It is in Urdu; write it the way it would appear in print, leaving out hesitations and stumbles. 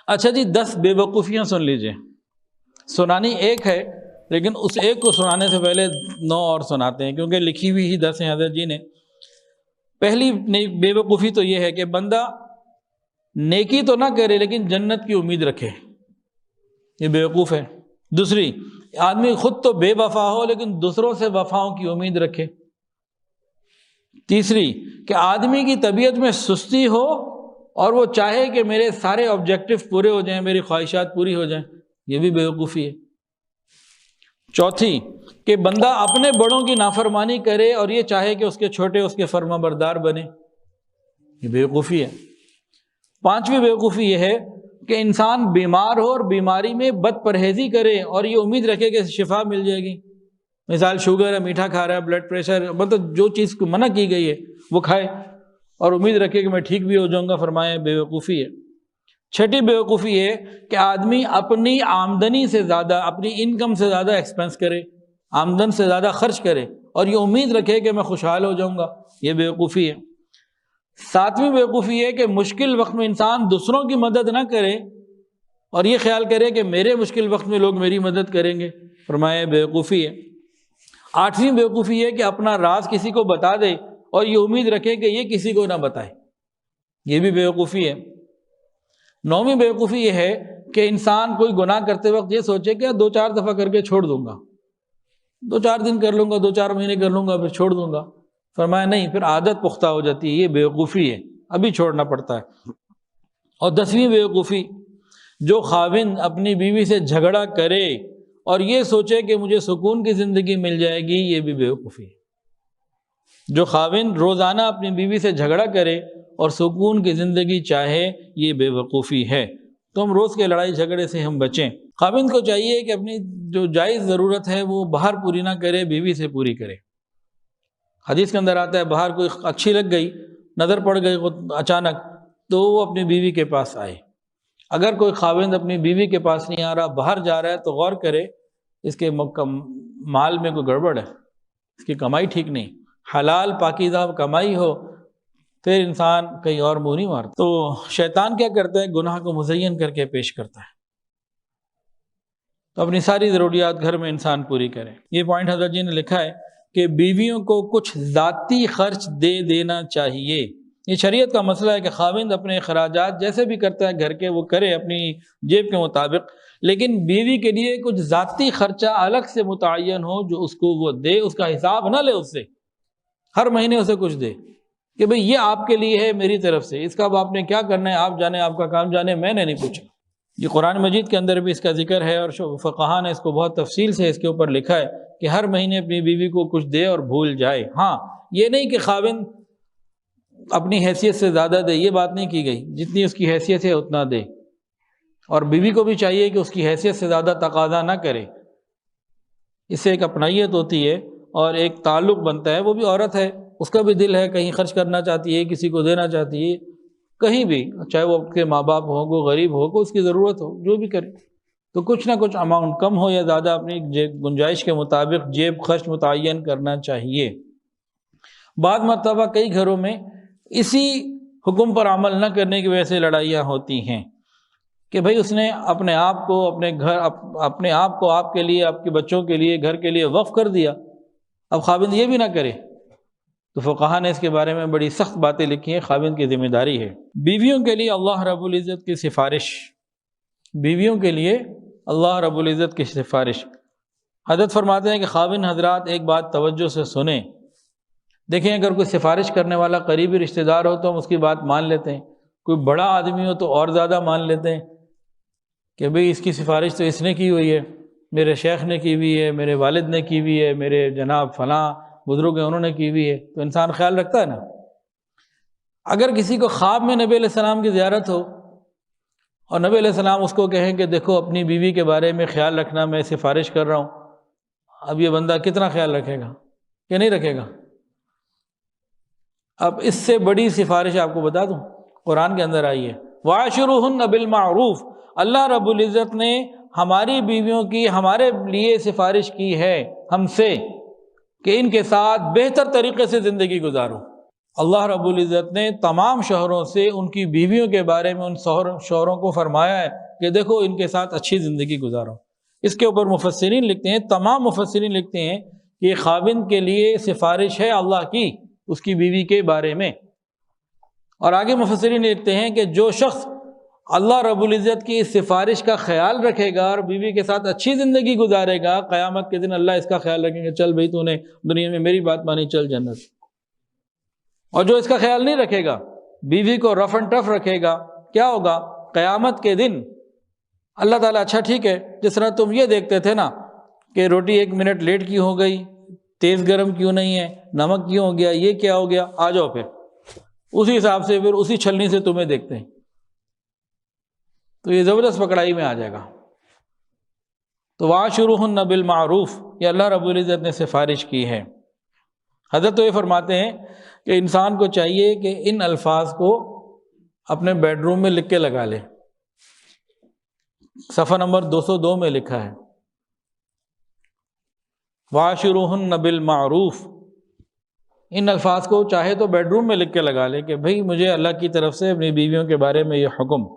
اچھا جی، 10 بے وقوفیاں سن لیجئے، سنانی ایک ہے لیکن اس ایک کو سنانے سے پہلے 9 اور سناتے ہیں، کیونکہ لکھی ہوئی ہی 10 ہیں حضرت جی نے۔ پہلی بے وقوفی تو یہ ہے کہ بندہ نیکی تو نہ کرے لیکن جنت کی امید رکھے، یہ بے وقوف ہے۔ دوسری، آدمی خود تو بے وفا ہو لیکن دوسروں سے وفاؤں کی امید رکھے۔ تیسری، کہ آدمی کی طبیعت میں سستی ہو اور وہ چاہے کہ میرے سارے آبجیکٹو پورے ہو جائیں، میری خواہشات پوری ہو جائیں، یہ بھی بے وقوفی ہے۔ چوتھی، کہ بندہ اپنے بڑوں کی نافرمانی کرے اور یہ چاہے کہ اس کے چھوٹے اس کے فرما بردار بنے، یہ بے وقوفی ہے۔ پانچویں بے وقوفی یہ ہے کہ انسان بیمار ہو اور بیماری میں بد پرہیزی کرے اور یہ امید رکھے کہ شفا مل جائے گی۔ مثال شوگر ہے، میٹھا کھا رہا ہے، بلڈ پریشر، مطلب جو چیز کو منع کی گئی ہے وہ کھائے اور امید رکھے کہ میں ٹھیک بھی ہو جاؤں گا، فرمائے بے وقوفی ہے۔ چھٹی بے وقوفی یہ کہ آدمی اپنی آمدنی سے زیادہ، اپنی انکم سے زیادہ ایکسپینس کرے، آمدن سے زیادہ خرچ کرے اور یہ امید رکھے کہ میں خوشحال ہو جاؤں گا، یہ بے وقوفی ہے۔ ساتویں بے وقوفی یہ کہ مشکل وقت میں انسان دوسروں کی مدد نہ کرے اور یہ خیال کرے کہ میرے مشکل وقت میں لوگ میری مدد کریں گے، فرمائے بے وقوفی ہے۔ آٹھویں بے وقوفی یہ کہ اپنا راز کسی کو بتا دے اور یہ امید رکھے کہ یہ کسی کو نہ بتائے، یہ بھی بے وقوفی ہے۔ نویں بے وقوفی یہ ہے کہ انسان کوئی گناہ کرتے وقت یہ سوچے کہ 2-4 دفعہ کر کے چھوڑ دوں گا، 2-4 دن کر لوں گا، 2-4 مہینے کر لوں گا، پھر چھوڑ دوں گا، فرمایا نہیں، پھر عادت پختہ ہو جاتی ہے، یہ بے وقوفی ہے، ابھی چھوڑنا پڑتا ہے۔ اور 10ویں بے وقوفی، جو خاوند اپنی بیوی سے جھگڑا کرے اور یہ سوچے کہ مجھے سکون کی زندگی مل جائے گی، یہ بھی بے وقوفی ہے۔ جو خاوند روزانہ اپنی بیوی سے جھگڑا کرے اور سکون کی زندگی چاہے، یہ بے وقوفی ہے۔ تو ہم روز کے لڑائی جھگڑے سے ہم بچیں۔ خاوند کو چاہیے کہ اپنی جو جائز ضرورت ہے وہ باہر پوری نہ کرے، بیوی سے پوری کرے۔ حدیث کے اندر آتا ہے باہر کوئی اچھی لگ گئی، نظر پڑ گئی اچانک، تو وہ اپنی بیوی کے پاس آئے۔ اگر کوئی خاوند اپنی بیوی کے پاس نہیں آ رہا، باہر جا رہا ہے، تو غور کرے اس کے مال میں کوئی گڑبڑ ہے، اس کی کمائی ٹھیک نہیں۔ حلال پاکیزہ کمائی ہو پھر انسان کہیں اور منہ نہیں مارتا۔ تو شیطان کیا کرتا ہے؟ گناہ کو مزین کر کے پیش کرتا ہے۔ تو اپنی ساری ضروریات گھر میں انسان پوری کرے۔ یہ پوائنٹ حضرت جی نے لکھا ہے کہ بیویوں کو کچھ ذاتی خرچ دے دینا چاہیے۔ یہ شریعت کا مسئلہ ہے کہ خاوند اپنے اخراجات جیسے بھی کرتا ہے گھر کے، وہ کرے اپنی جیب کے مطابق، لیکن بیوی کے لیے کچھ ذاتی خرچہ الگ سے متعین ہو جو اس کو وہ دے، اس کا حساب نہ لے، اس سے ہر مہینے اسے کچھ دے کہ بھئی یہ آپ کے لیے ہے میری طرف سے، اس کا اب آپ نے کیا کرنا ہے آپ جانے، آپ کا کام جانے، میں نے نہیں پوچھا۔ یہ قرآن مجید کے اندر بھی اس کا ذکر ہے اور فقہاء نے اس کو بہت تفصیل سے اس کے اوپر لکھا ہے کہ ہر مہینے اپنی بیوی کو کچھ دے اور بھول جائے۔ ہاں، یہ نہیں کہ خاوند اپنی حیثیت سے زیادہ دے، یہ بات نہیں کی گئی، جتنی اس کی حیثیت ہے اتنا دے، اور بیوی کو بھی چاہیے کہ اس کی حیثیت سے زیادہ تقاضا نہ کرے۔ اس سے ایک اپنائیت ہوتی ہے اور ایک تعلق بنتا ہے، وہ بھی عورت ہے، اس کا بھی دل ہے، کہیں خرچ کرنا چاہتی ہے، کسی کو دینا چاہتی ہے، کہیں بھی، چاہے وہ آپ کے ماں باپ ہو، کوئی غریب ہو، کوئی اس کی ضرورت ہو، جو بھی کرے، تو کچھ نہ کچھ اماؤنٹ کم ہو یا زیادہ اپنی گنجائش کے مطابق جیب خرچ متعین کرنا چاہیے۔ بعض مرتبہ کئی گھروں میں اسی حکم پر عمل نہ کرنے کی وجہ سے لڑائیاں ہوتی ہیں کہ بھئی اس نے اپنے آپ کو، اپنے گھر، اپنے آپ کو آپ کے لیے، آپ کے بچوں کے لیے، گھر کے لیے وقف کر دیا، اب خاوند یہ بھی نہ کرے۔ تو فقہاء نے اس کے بارے میں بڑی سخت باتیں لکھی ہیں، خاوند کی ذمہ داری ہے۔ بیویوں کے لیے اللہ رب العزت کی سفارش، بیویوں کے لیے اللہ رب العزت کی سفارش، حضرت فرماتے ہیں کہ خاوند حضرات ایک بات توجہ سے سنیں۔ دیکھیں، اگر کوئی سفارش کرنے والا قریبی رشتہ دار ہو تو ہم اس کی بات مان لیتے ہیں، کوئی بڑا آدمی ہو تو اور زیادہ مان لیتے ہیں کہ بھئی اس کی سفارش تو اس نے کی ہوئی ہے، میرے شیخ نے کی ہوئی ہے، میرے والد نے کی ہوئی ہے، میرے جناب فلاں بزرگ ہیں انہوں نے کی ہوئی ہے، تو انسان خیال رکھتا ہے نا۔ اگر کسی کو خواب میں نبی علیہ السلام کی زیارت ہو اور نبی علیہ السلام اس کو کہیں کہ دیکھو اپنی بیوی کے بارے میں خیال رکھنا، میں سفارش کر رہا ہوں، اب یہ بندہ کتنا خیال رکھے گا کہ نہیں رکھے گا؟ اب اس سے بڑی سفارش آپ کو بتا دوں، قرآن کے اندر آئی ہے، وَعَاشِرُوهُنَّ بِالْمَعْرُوفِ، اللہ رب العزت نے ہماری بیویوں کی ہمارے لیے سفارش کی ہے ہم سے کہ ان کے ساتھ بہتر طریقے سے زندگی گزارو۔ اللہ رب العزت نے تمام شوہروں سے ان کی بیویوں کے بارے میں ان شوہروں کو فرمایا ہے کہ دیکھو ان کے ساتھ اچھی زندگی گزارو۔ اس کے اوپر مفسرین لکھتے ہیں، تمام مفسرین لکھتے ہیں کہ یہ خاوند کے لیے سفارش ہے اللہ کی اس کی بیوی کے بارے میں۔ اور آگے مفسرین لکھتے ہیں کہ جو شخص اللہ رب العزت کی اس سفارش کا خیال رکھے گا اور بیوی کے ساتھ اچھی زندگی گزارے گا، قیامت کے دن اللہ اس کا خیال رکھیں گے، چل بھائی تو نے دنیا میں میری بات مانی، چل جنت۔ اور جو اس کا خیال نہیں رکھے گا، بیوی کو رف اینڈ ٹف رکھے گا، کیا ہوگا؟ قیامت کے دن اللہ تعالیٰ، اچھا ٹھیک ہے، جس طرح تم یہ دیکھتے تھے نا کہ روٹی 1 منٹ لیٹ کیوں ہو گئی، تیز گرم کیوں نہیں ہے، نمک کیوں ہو گیا، یہ کیا ہو گیا، آ جاؤ پھر اسی حساب سے، پھر اسی چھلنی سے تمہیں دیکھتے ہیں، تو یہ زبردست پکڑائی میں آ جائے گا۔ تو وَعَاشِرُوهُنَّ بِالْمَعْرُوفِ، یہ اللہ رب العزت نے سفارش کی ہے۔ حضرت تو یہ فرماتے ہیں کہ انسان کو چاہیے کہ ان الفاظ کو اپنے بیڈ روم میں لکھ کے لگا لے۔ صفحہ نمبر 202 میں لکھا ہے وَعَاشِرُوهُنَّ بِالْمَعْرُوفِ، ان الفاظ کو چاہے تو بیڈ روم میں لکھ کے لگا لے کہ بھئی مجھے اللہ کی طرف سے اپنی بیویوں کے بارے میں یہ حکم